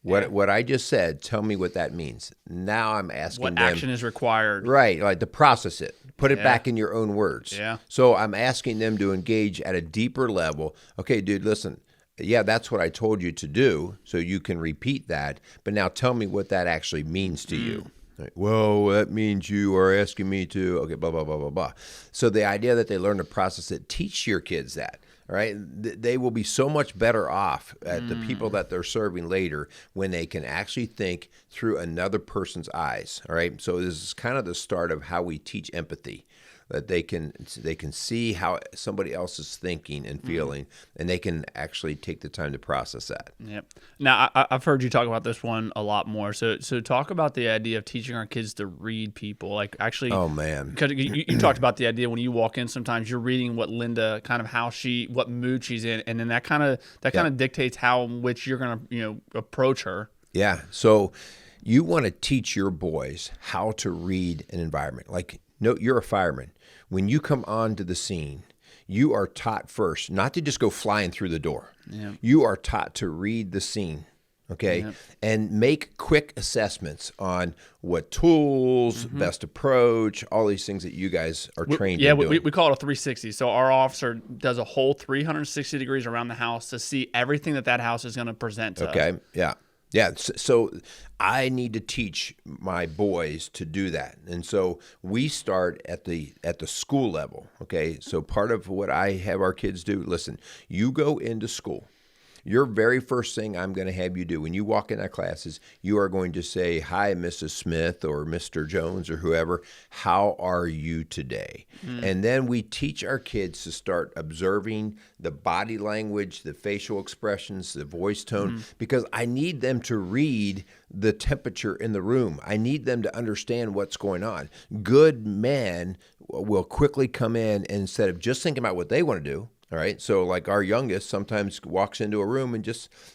What I just said, tell me what that means. Now I'm asking what them. What action is required. Right, like to process it. Put it back in your own words. Yeah. So I'm asking them to engage at a deeper level. Okay, dude, listen. Yeah, that's what I told you to do, so you can repeat that. But now tell me what that actually means to you. Right. Well, that means you are asking me to, okay, blah, blah, blah, blah, blah. So the idea that they learn to process it, teach your kids that. All right, they will be so much better off at the people that they're serving later when they can actually think through another person's eyes. All right, so this is kind of the start of how we teach empathy, that they can see how somebody else is thinking and feeling, and they can actually take the time to process that. Yep. Now, I've heard you talk about this one a lot more. So talk about the idea of teaching our kids to read people. Like actually, oh man, because you talked about the idea when you walk in, sometimes you're reading what Linda, kind of what mood she's in, and then that kind of dictates how in which you're gonna approach her. Yeah. So you want to teach your boys how to read an environment. Like, no, you're a fireman. When you come onto the scene, you are taught first not to just go flying through the door. Yeah. You are taught to read the scene, okay, and make quick assessments on what tools, best approach, all these things that you guys are trained in doing. We call it a 360. So our officer does a whole 360 degrees around the house to see everything that house is going to present to us. Okay, yeah. Yeah, so I need to teach my boys to do that. And so we start at the school level, okay? So part of what I have our kids do, listen, you go into school. Your very first thing I'm going to have you do when you walk in that class is you are going to say, "Hi, Mrs. Smith or Mr. Jones or whoever, how are you today?" And then we teach our kids to start observing the body language, the facial expressions, the voice tone, because I need them to read the temperature in the room. I need them to understand what's going on. Good men will quickly come in, and instead of just thinking about what they want to do, all right, so like our youngest sometimes walks into a room and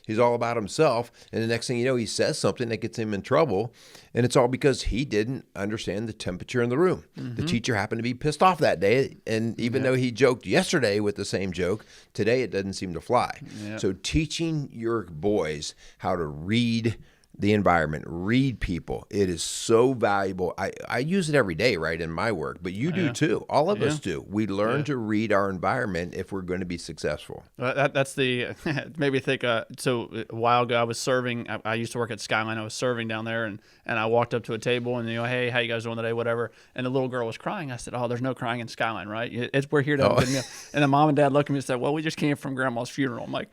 he's all about himself, and the next thing you know, he says something that gets him in trouble, and it's all because he didn't understand the temperature in the room. The teacher happened to be pissed off that day, and even though he joked yesterday with the same joke, today it doesn't seem to fly. So teaching your boys how to read the environment, read people. It is so valuable. I use it every day, right, in my work, but you do too. All of us do. We learn to read our environment if we're going to be successful. That's the made me think. So a while ago, I was serving. I used to work at Skyline. I was serving down there, and I walked up to a table, and hey, how you guys doing today? Whatever. And the little girl was crying. I said, "Oh, there's no crying in Skyline, right? We're here to have a good meal." And the mom and dad looked at me and said, "Well, we just came from Grandma's funeral." I'm like,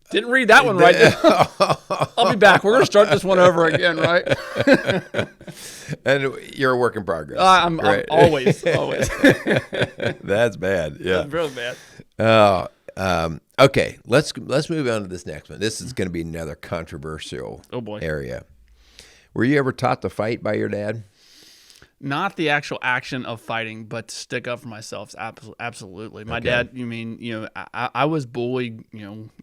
didn't read that one right. I'll be back. We're going to start this one over again, right? And you're a work in progress. I'm always. That's bad. Yeah. That's really bad. Okay. Let's move on to this next one. This is going to be another controversial area. Were you ever taught to fight by your dad? not the actual action of fighting, but to stick up for myself. Absolutely. My dad, I was bullied.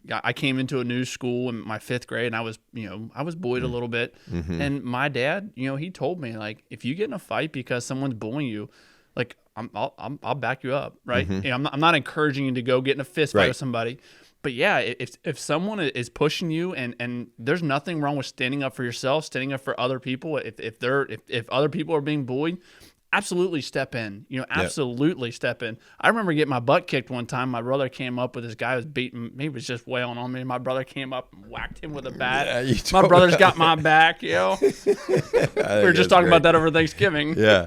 I came into a new school in my 5th grade, and I was bullied a little bit. And my dad, he told me, like, if you get in a fight because someone's bullying you, like, I'll back you up, right? I'm not encouraging you to go get in a fist fight with somebody. But yeah, if someone is pushing you, and there's nothing wrong with standing up for yourself, standing up for other people. If other people are being bullied, absolutely step in. Absolutely step in. I remember getting my butt kicked one time. My brother came up with this guy who was beating. He was just wailing on me. My brother came up and whacked him with a bat. Yeah, my brother's got my back. We were just talking about that over Thanksgiving. Yeah.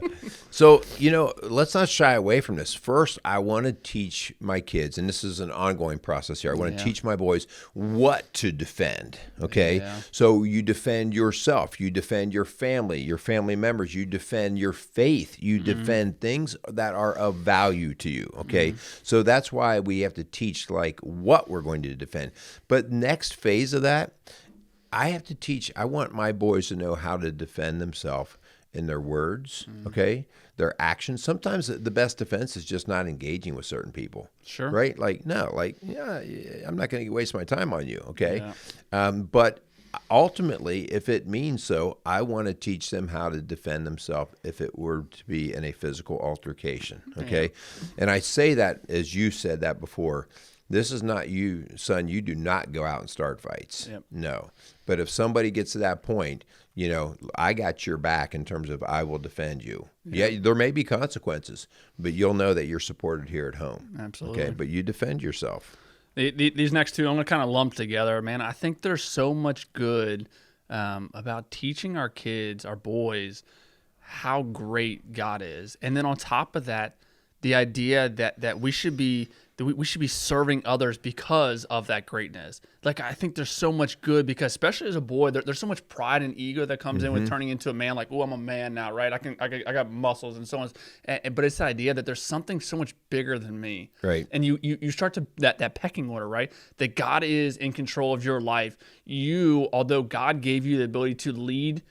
So, let's not shy away from this. First, I want to teach my kids, and this is an ongoing process here. I want to teach my boys what to defend, okay? Yeah. So you defend yourself. You defend your family members. You defend your faith. You defend things that are of value to you, okay? So that's why we have to teach, like, what we're going to defend. But next phase of that, I want my boys to know how to defend themselves in their words, okay, their actions. Sometimes the best defense is just not engaging with certain people. Sure. Right? Like, no, like, yeah, I'm not going to waste my time on you, okay? Yeah. But ultimately, if it means so, I want to teach them how to defend themselves if it were to be in a physical altercation, okay? Yeah. And I say that, as you said that before, this is not you, son. You do not go out and start fights. Yep. No. But if somebody gets to that point, I got your back in terms of I will defend you. Yeah, there may be consequences, but you'll know that you're supported here at home. Absolutely. Okay, but you defend yourself. These next two, I'm going to kind of lump together. Man, I think there's so much good about teaching our kids, our boys, how great God is. And then on top of that, the idea that we should be serving others because of that greatness. Like, I think there's so much good because, especially as a boy, there's so much pride and ego that comes in with turning into a man. Like, oh, I'm a man now, right? I got muscles and so on. But it's the idea that there's something so much bigger than me, right? And you start to that pecking order, right? That God is in control of your life. You, although God gave you the ability to lead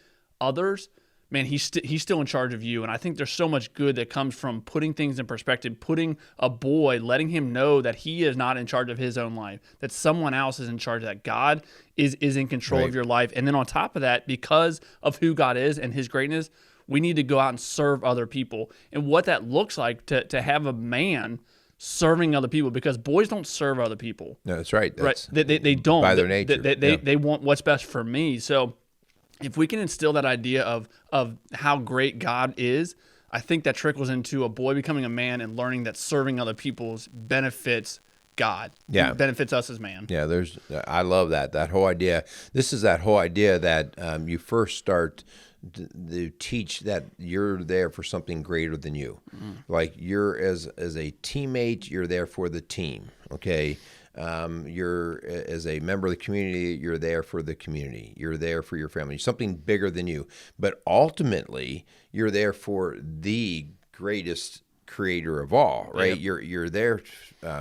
others, man, he's still in charge of you. And I think there's so much good that comes from putting things in perspective, putting a boy, letting him know that he is not in charge of his own life, that someone else is in charge of that. God is in control of your life. And then on top of that, because of who God is and his greatness, we need to go out and serve other people. And what that looks like to have a man serving other people, because boys don't serve other people. No, that's right. That's right. They don't. By their nature. They want what's best for me. So if we can instill that idea of how great God is, I think that trickles into a boy becoming a man and learning that serving other people's benefits God. Yeah. It benefits us as man. Yeah, I love that whole idea. This is that whole idea that you first start to teach that you're there for something greater than you. Like, you're as a teammate, you're there for the team, okay? You're, as a member of the community, you're there for the community. You're there for your family, something bigger than you. But ultimately, you're there for the greatest creator of all, right? Yep. You're there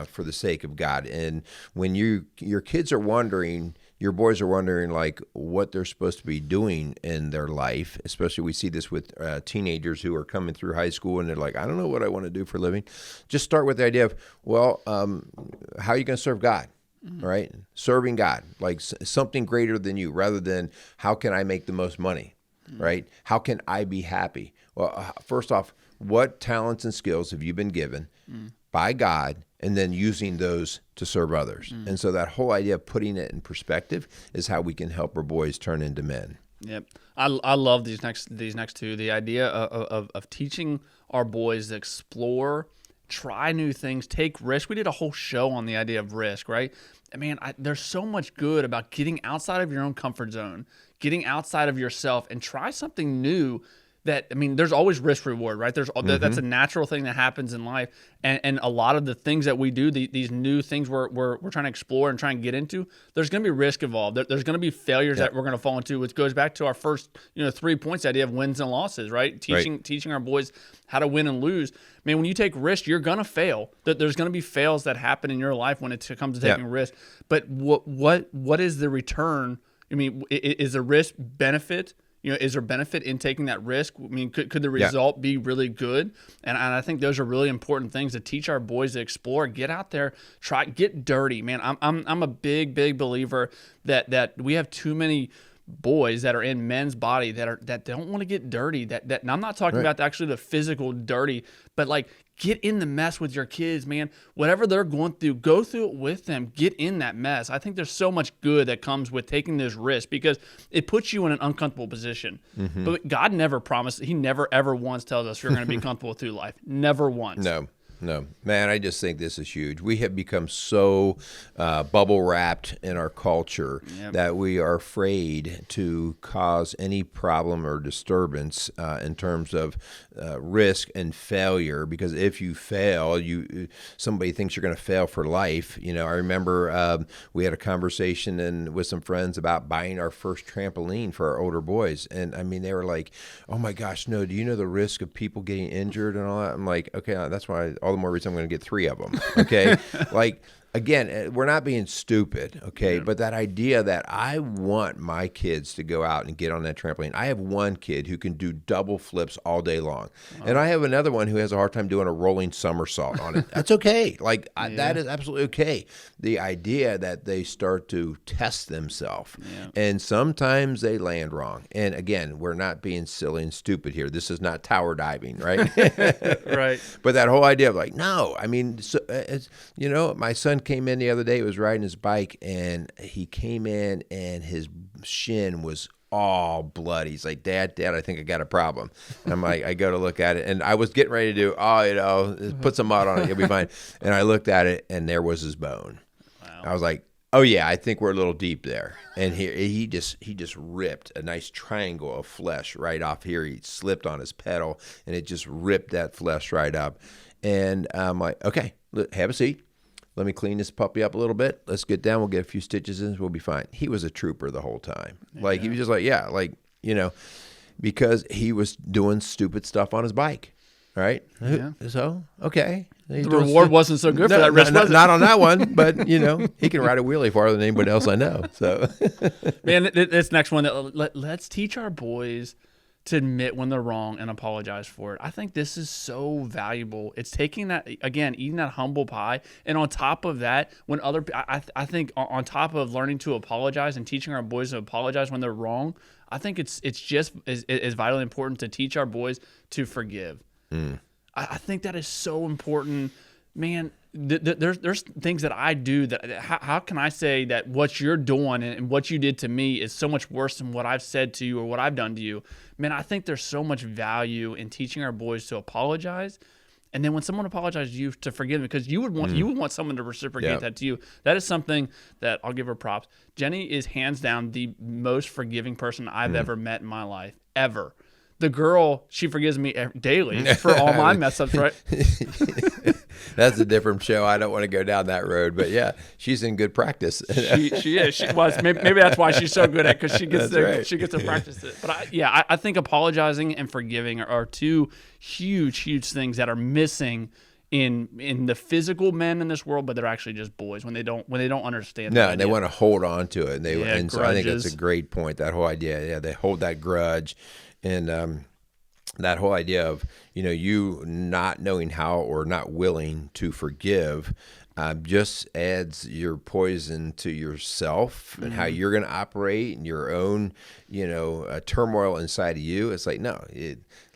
for the sake of God. And when your kids are wondering, your boys are wondering, like, what they're supposed to be doing in their life, especially we see this with teenagers who are coming through high school and they're like, I don't know what I want to do for a living. Just start with the idea of, well, how are you going to serve God, right? Serving God, like something greater than you, rather than how can I make the most money, right? How can I be happy? Well, first off, what talents and skills have you been given by God, and then using those to serve others? And so that whole idea of putting it in perspective is how we can help our boys turn into men. Yep. I love these next two. The idea of teaching our boys to explore, try new things, take risks. We did a whole show on the idea of risk, right? Man, there's so much good about getting outside of your own comfort zone, getting outside of yourself, and try something new. There's always risk reward, right? That's a natural thing that happens in life, and a lot of the things that we do, these new things we're trying to explore and try and get into, there's going to be risk involved. There's going to be failures that we're going to fall into, which goes back to our first 3 points idea of wins and losses, right? Teaching our boys how to win and lose. Man, when you take risks, you're going to fail. There's going to be fails that happen in your life when it comes to taking risks. But what is the return? Is the risk benefit? is there benefit in taking that risk? I mean, could the result be really good? And I think those are really important things to teach our boys to explore. Get out there, get dirty, man. I'm a big believer that we have too many boys that are in men's body that don't want to get dirty. And I'm not talking about actually the physical dirty, but like get in the mess with your kids, man. Whatever they're going through, go through it with them. Get in that mess. I think there's so much good that comes with taking this risk because it puts you in an uncomfortable position. But God never promised. He never ever once tells us you're going to be comfortable through life. Never once. No, man, I just think this is huge. We have become so bubble wrapped in our culture that we are afraid to cause any problem or disturbance in terms of risk and failure. Because if you fail, somebody thinks you're going to fail for life. I remember we had a conversation with some friends about buying our first trampoline for our older boys, and I mean they were like, "Oh my gosh, no! Do you know the risk of people getting injured and all that?" I'm like, "Okay, that's why." All the more reason I'm going to get 3 of them. Okay. Like, again, we're not being stupid. Okay. But that idea that I want my kids to go out and get on that trampoline. I have one kid who can do double flips all day long. Wow. And I have another one who has a hard time doing a rolling somersault on it. That's okay. Like that is absolutely okay. The idea that they start to test themselves and sometimes they land wrong. And again, we're not being silly and stupid here. This is not tower diving, right? Right. But that whole idea of like, no, I mean, my son came in the other day, he was riding his bike, and he came in and his shin was all bloody. He's like, Dad, I think I got a problem. And I'm like, I go to look at it, and I was getting ready to do, put some mud on it, you'll be fine. And I looked at it, and there was his bone. Wow. I was like, oh yeah, I think we're a little deep there. And he just ripped a nice triangle of flesh right off here. He slipped on his pedal, and it just ripped that flesh right up. And I'm like, okay, have a seat. Let me clean this puppy up a little bit. Let's get down. We'll get a few stitches in. We'll be fine. He was a trooper the whole time. Like, he was just like, because he was doing stupid stuff on his bike. Right? Yeah. So, okay. The reward wasn't so good for that risk, was it? Not on that one, but, he can ride a wheelie farther than anybody else I know. So, man, this next one, let's teach our boys to admit when they're wrong and apologize for it. I think this is so valuable. It's taking that, again, eating that humble pie. And on top of that, I think on top of learning to apologize and teaching our boys to apologize when they're wrong, I think it's just as vitally important to teach our boys to forgive. I think that is so important. Man, there's things that I do that how can I say that what you're doing and what you did to me is so much worse than what I've said to you or what I've done to you? Man, I think there's so much value in teaching our boys to apologize. And then when someone apologizes to you, to forgive them, because you would want someone to reciprocate that to you. That is something that I'll give her props. Jenny is hands down the most forgiving person I've ever met in my life, ever. The girl, she forgives me daily for all my mess ups, right? That's a different show. I don't want to go down that road, but yeah, she's in good practice. She is. She was. Maybe that's why she's so good at it, because she gets to practice it. But I think apologizing and forgiving are two huge things that are missing in the physical men in this world, but they're actually just boys when they don't understand. No, and they want to hold on to it, and so I think that's a great point. That whole idea, they hold that grudge. And that whole idea of, you not knowing how or not willing to forgive just adds your poison to yourself and how you're going to operate and your own, turmoil inside of you. It's like, no,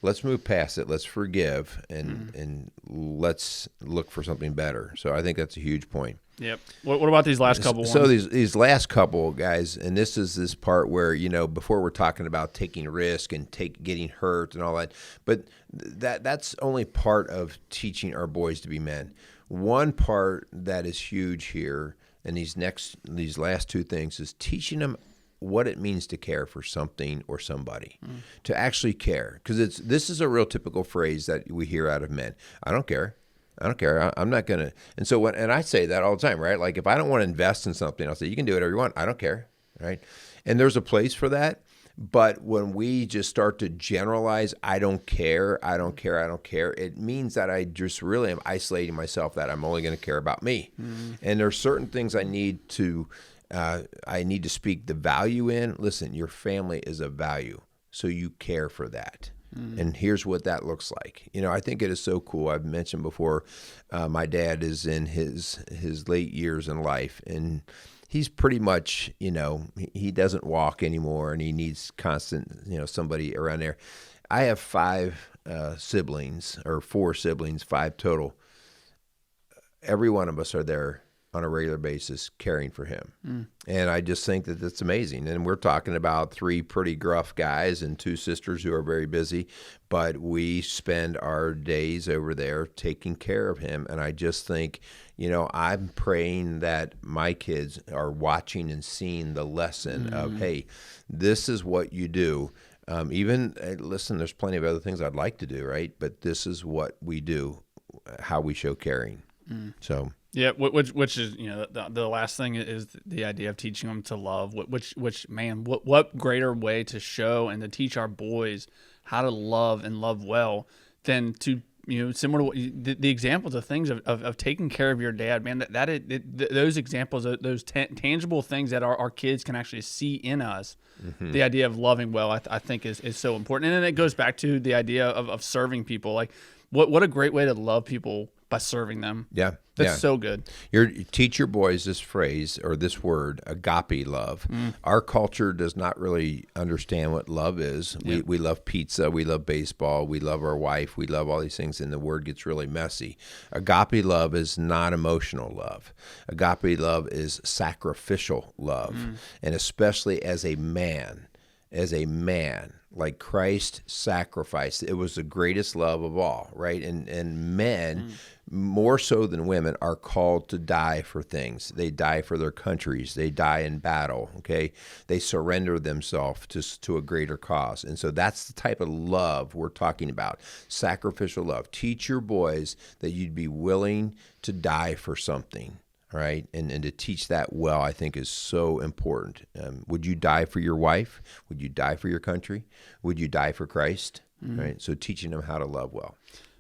let's move past it. Let's forgive and let's look for something better. So I think that's a huge point. Yep. What about these last couple ones? So these last couple, guys, and this is this part where, before we're talking about taking risk and getting hurt and all that, but that's only part of teaching our boys to be men. One part that is huge here, and these last two things, is teaching them what it means to care for something or somebody, to actually care. Because this is a real typical phrase that we hear out of men. I don't care. I'm not going to. And so and I say that all the time, right? Like if I don't want to invest in something, I'll say, you can do whatever you want. I don't care. Right. And there's a place for that. But when we just start to generalize, I don't care, it means that I just really am isolating myself, that I'm only going to care about me. And there's certain things I need to speak the value in. Listen, your family is a value. so you care for that. And here's what that looks like. I think it is so cool. I've mentioned before, my dad is in his late years in life, and he's pretty much, he doesn't walk anymore, and he needs constant, somebody around there. I have 5 siblings, or 4 siblings, 5 total. Every one of us are there on a regular basis caring for him. And I just think that that's amazing. And we're talking about 3 pretty gruff guys and 2 sisters who are very busy, but we spend our days over there taking care of him. And I just think, I'm praying that my kids are watching and seeing the lesson of, hey, this is what you do. Listen, there's plenty of other things I'd like to do, right? But this is what we do, how we show caring. So yeah, which is the last thing is the idea of teaching them to love. Which man, what greater way to show and to teach our boys how to love and love well than to similar to what the examples of things of taking care of your dad, man. Those examples, those tangible things that our kids can actually see in us. The idea of loving well, I think is so important, and then it goes back to the idea of serving people. Like what a great way to love people by serving them. Yeah. That's so good. You teach your boys this phrase or this word, agape love. Our culture does not really understand what love is. We love pizza. We love baseball. We love our wife. We love all these things, and the word gets really messy. Agape love is not emotional love. Agape love is sacrificial love, and especially as a man, like Christ sacrificed. It was the greatest love of all, right? And men, more so than women, are called to die for things. They die for their countries. They die in battle, okay? They surrender themselves to a greater cause. And so that's the type of love we're talking about, sacrificial love. Teach your boys that you'd be willing to die for something. Right, and to teach that well, I think, is so important. Would you die for your wife? Would you die for your country? Would you die for Christ? Right. So teaching them how to love well.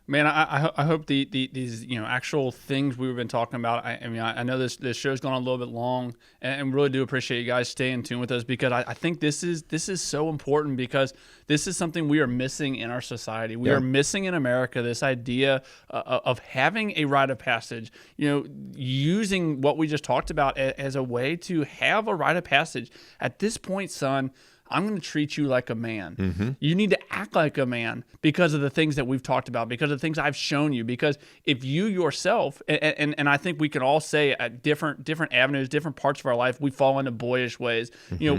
Man, I hope these actual things we've been talking about. I know this show's gone a little bit long, and really do appreciate you guys staying tuned with us, because I think this is so important, because this is something we are missing in our society. We are missing in America this idea of having a rite of passage. Using what we just talked about as a way to have a rite of passage. At this point, son, I'm going to treat you like a man. You need to act like a man because of the things that we've talked about, because of the things I've shown you. Because if you yourself, and I think we can all say at different avenues, different parts of our life, we fall into boyish ways.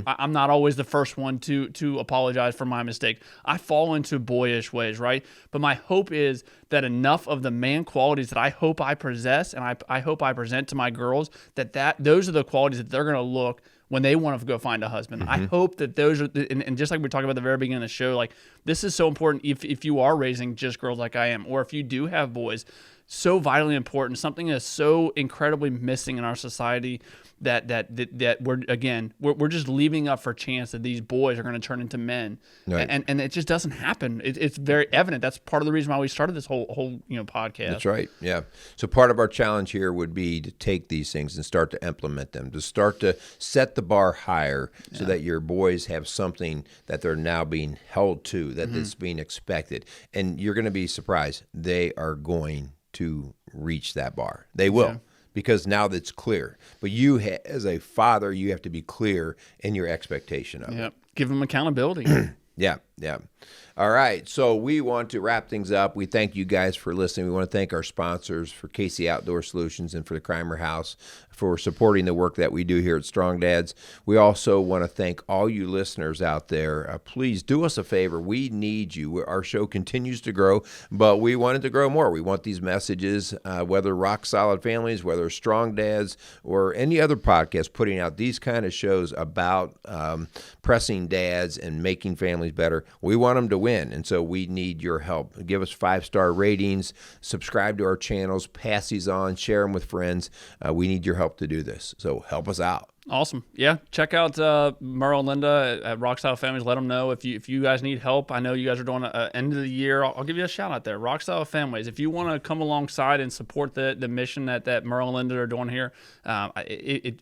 I'm not always the first one to apologize for my mistake. I fall into boyish ways, right? But my hope is that enough of the man qualities that I hope I possess and I hope I present to my girls, that those are the qualities that they're going to look when they want to go find a husband. I hope that those are, and just like we were talking about at the very beginning of the show, like this is so important if you are raising just girls like I am, or if you do have boys, so vitally important, something that's so incredibly missing in our society that we're just leaving up for chance that these boys are going to turn into men, right. and it just doesn't happen. It's very evident. That's part of the reason why we started this whole podcast. That's right. Yeah. So part of our challenge here would be to take these things and start to implement them, to start to set the bar higher, so that your boys have something that they're now being held to, that is being expected, and you're going to be surprised. They are going to reach that bar. They will. Yeah. Because now that's clear. But you, as a father, you have to be clear in your expectation of it. Give them accountability. Yeah. All right. So we want to wrap things up. We thank you guys for listening. We want to thank our sponsors, for Casey Outdoor Solutions and for the Crimer House, for supporting the work that we do here at Strong Dads. We also want to thank all you listeners out there. Please do us a favor. We need you. Our show continues to grow, but we want it to grow more. We want these messages, whether Rock Solid Families, whether Strong Dads, or any other podcast putting out these kind of shows about pressing dads and making families better. We want them to win, and so we need your help. Give us 5-star ratings, subscribe to our channels, pass these on, share them with friends. We need your help to do this, so help us out. Awesome. Yeah. Check out Merle and Linda at Rock Style Families. Let them know if you guys need help. I know you guys are doing an end of the year. I'll give you a shout out there. Rock Style Families. If you want to come alongside and support the mission that Merle and Linda are doing here,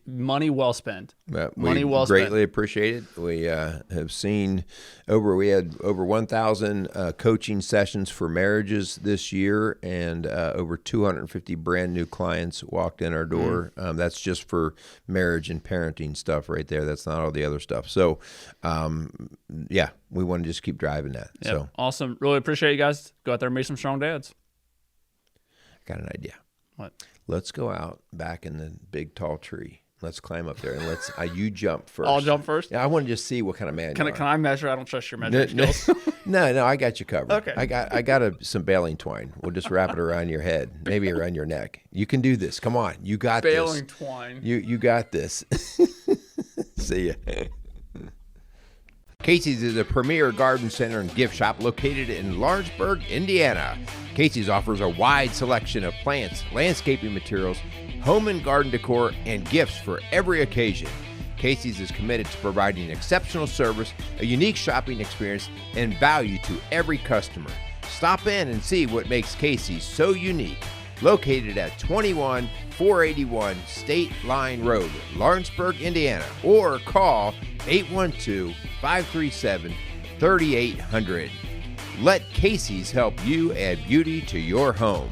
money well spent. Money well spent. Greatly appreciate it. We have seen we had over 1,000 coaching sessions for marriages this year, and over 250 brand new clients walked in our door. That's just for marriage and parenting stuff right there. That's not all the other stuff. So, we want to just keep driving that. Yep. So awesome. Really appreciate you guys. Go out there and make some strong dads. I got an idea. What? Let's go out back in the big tall tree. Let's climb up there and you jump first. I'll jump first? Yeah, I want to just see what kind of man you are. Can I measure? I don't trust your measuring skills. No, I got you covered. Okay. I got some baling twine. We'll just wrap it around your head, maybe around your neck. You can do this. Come on. You got this. Baling twine. You got this. See ya. Casey's is a premier garden center and gift shop located in Lawrenceburg, Indiana. Casey's offers a wide selection of plants, landscaping materials, home and garden decor, and gifts for every occasion. Casey's is committed to providing exceptional service, a unique shopping experience, and value to every customer. Stop in and see what makes Casey's so unique. Located at 21481 State Line Road, Lawrenceburg, Indiana, or call 812-537-3800. Let Casey's help you add beauty to your home.